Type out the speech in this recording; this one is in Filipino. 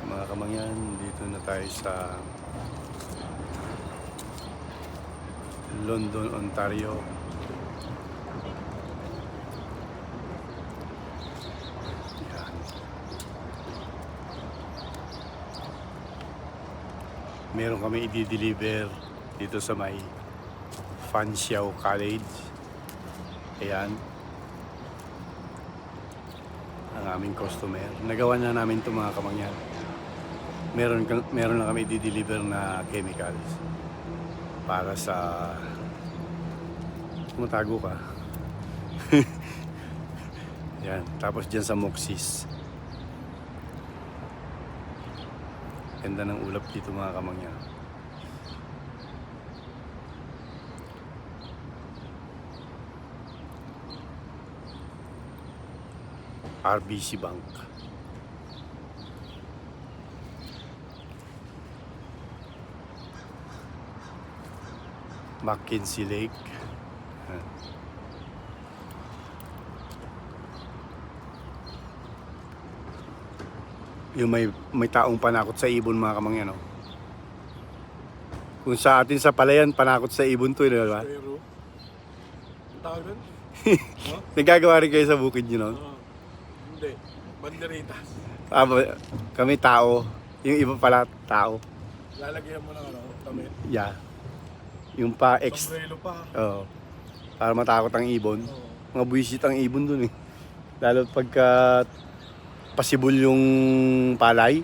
Mga kamangyan, dito na tayo sa London, Ontario. Yan. Meron kami i-deliver dito sa may Fanshawe College. Ayan. Ang aming customer. Nagawa na namin ito mga kamangyan. Meron na kami i-deliver na chemicals para sa tumatago ka. Yan. Tapos dyan sa Moxis. Ganda ng ulap dito mga kamangyan. RBC Bank. Mackenzie Lake. Yung may taong panakot sa ibon mga kamangyan, no? Kung sa atin sa palayan, panakot sa ibon to, di ba? Pero, ang tawag nun? Nagagawa rin kayo sa bukid nyo, no? Hindi, banderitas. Kami tao. Yung iba pala tao. Lalagyan mo ng damit. Yeah. Yung pa Sombrero pa. Oo. Para matakot ang ibon. Oo. Mga buwisit ang ibon dun eh. Lalo pagka pasibol yung palay.